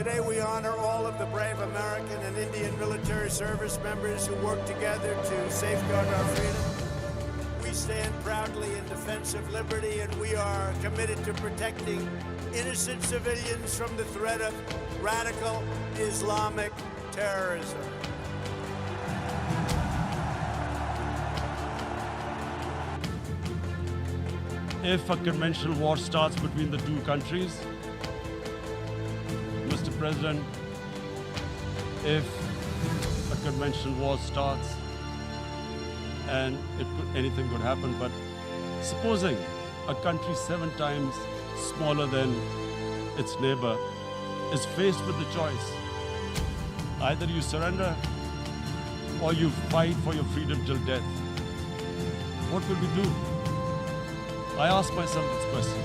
Today we honor all of the brave American and Indian military service members who work together to safeguard our freedom. We stand proudly in defense of liberty, and we are committed to protecting innocent civilians from the threat of radical Islamic terrorism. If a conventional war starts between the two countries, Mr. President, if a conventional war starts, and anything could happen, but supposing a country 7 times smaller than its neighbor is faced with the choice, either you surrender or you fight for your freedom till death, what will we do? I ask myself this question.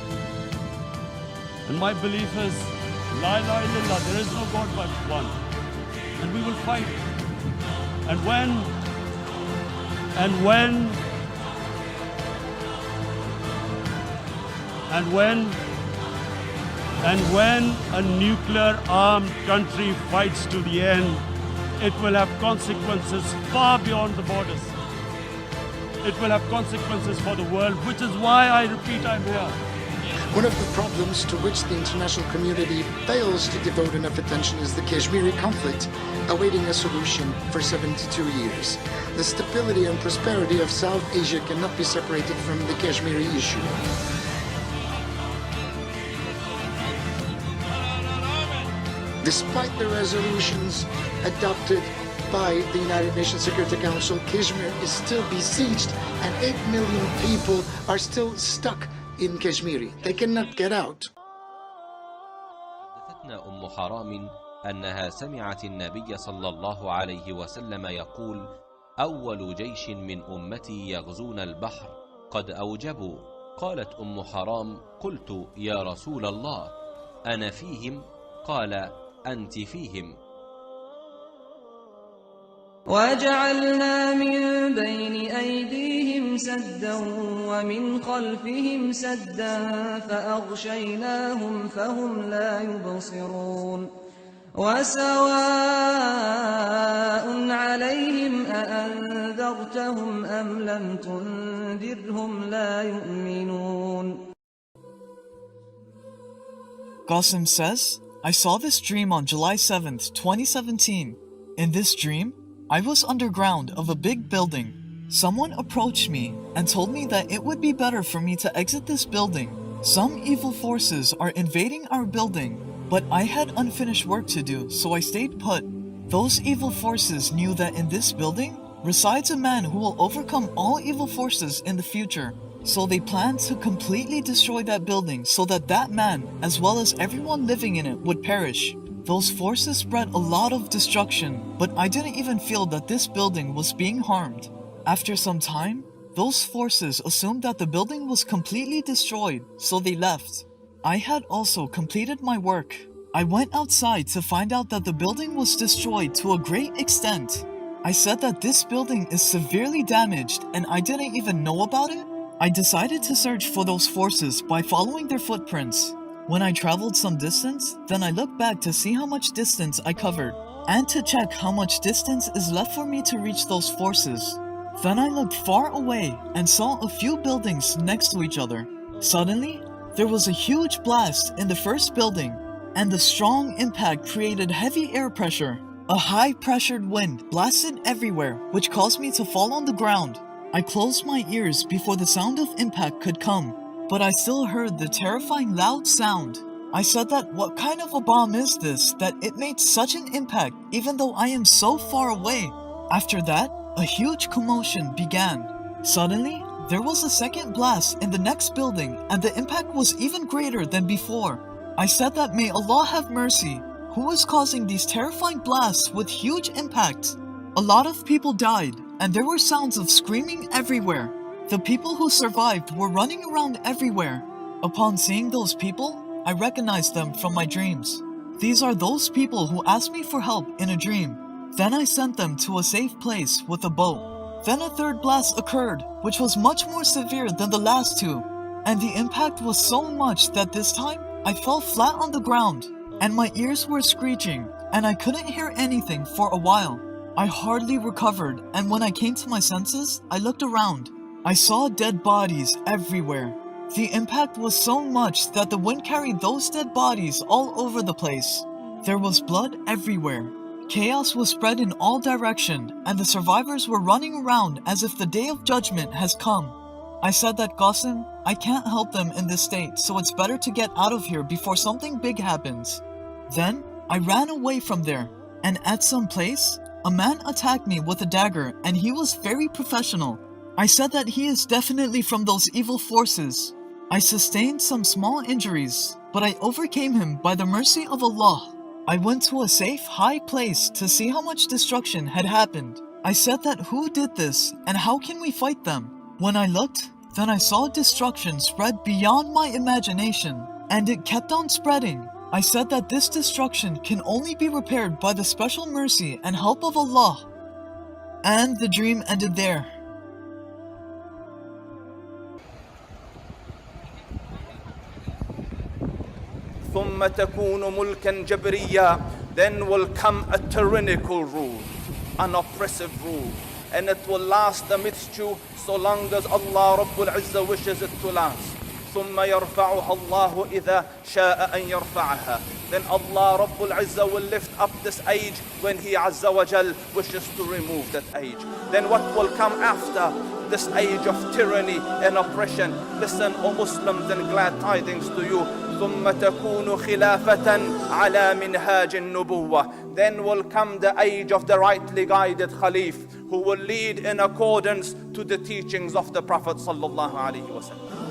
And my belief is, La ilaha illallah, there is no God but one. And we will fight. And when a nuclear armed country fights to the end, it will have consequences far beyond the borders. It will have consequences for the world, which is why I repeat I'm here. One of the problems to which the international community fails to devote enough attention is the Kashmiri conflict, awaiting a solution for 72 years. The stability and prosperity of South Asia cannot be separated from the Kashmiri issue. Despite the resolutions adopted by the United Nations Security Council, Kashmir is still besieged and 8 million people are still stuck in Kashmiri. They cannot get out. حدثتنا أم حرام أنها سمعت النبي صلى الله عليه وسلم يقول: أول جيش من أمتي يغزون البحر قد أوجبوا. قالت أم حرام: قلت يا رسول الله أنا فيهم؟ قال: أنت فيهم. وجعلنا من بين أيديهم سدا ومن خلفهم سدا فأغشيناهم فهم لا يبصرون وسواء عليهم أأنذرتهم أم لم تنذرهم لا يؤمنون. Qasim says, I saw this dream on July 7th, 2017. In this dream, I was underground of a big building. Someone approached me and told me that it would be better for me to exit this building. Some evil forces are invading our building, but I had unfinished work to do, so I stayed put. Those evil forces knew that in this building resides a man who will overcome all evil forces in the future. So they planned to completely destroy that building so that that man, as well as everyone living in it, would perish. Those forces spread a lot of destruction, but I didn't even feel that this building was being harmed. After some time, those forces assumed that the building was completely destroyed, so they left. I had also completed my work. I went outside to find out that the building was destroyed to a great extent. I said that this building is severely damaged and I didn't even know about it. I decided to search for those forces by following their footprints. When I traveled some distance, then I looked back to see how much distance I covered, and to check how much distance is left for me to reach those forces. Then I looked far away and saw a few buildings next to each other. Suddenly, there was a huge blast in the first building, and the strong impact created heavy air pressure. A high-pressured wind blasted everywhere, which caused me to fall on the ground. I closed my ears before the sound of impact could come, but I still heard the terrifying loud sound. I said that what kind of a bomb is this that it made such an impact even though I am so far away? After that, a huge commotion began. Suddenly, there was a second blast in the next building and the impact was even greater than before. I said that may Allah have mercy. Who is causing these terrifying blasts with huge impact? A lot of people died and there were sounds of screaming everywhere. The people who survived were running around everywhere. Upon seeing those people, I recognized them from my dreams. These are those people who asked me for help in a dream. Then I sent them to a safe place with a boat. Then a third blast occurred, which was much more severe than the last two. And the impact was so much that this time, I fell flat on the ground. and my ears were screeching, and I couldn't hear anything for a while. I hardly recovered, and when I came to my senses, I looked around. I saw dead bodies everywhere. The impact was so much that the wind carried those dead bodies all over the place. There was blood everywhere. Chaos was spread in all directions, and the survivors were running around as if the day of judgment has come. I said that, Qasim, I can't help them in this state, so it's better to get out of here before something big happens. Then, I ran away from there, and at some place, a man attacked me with a dagger, and he was very professional. I said that he is definitely from those evil forces. I sustained some small injuries, but I overcame him by the mercy of Allah. I went to a safe, high place to see how much destruction had happened. I said that who did this, and how can we fight them? When I looked, then I saw destruction spread beyond my imagination, and it kept on spreading. I said that this destruction can only be repaired by the special mercy and help of Allah. And the dream ended there. ثم تكون ملكا جبريا. Then will come a tyrannical rule, an oppressive rule, and it will last amidst you so long as Allah Rabbul Izzah wishes it to last. ثم يرفعها الله إذا شاء أن يرفعها. Then Allah Rabbul Izzah will lift up this age when He Azza wa Jal wishes to remove that age. Then what will come after this age of tyranny and oppression? Listen, O Muslims, and glad tidings to you. ثم تكون خلافة على منهاج النبوة. Then will come the age of the rightly guided Khalif, who will lead in accordance to the teachings of the Prophet sallallahu alaihi wasallam.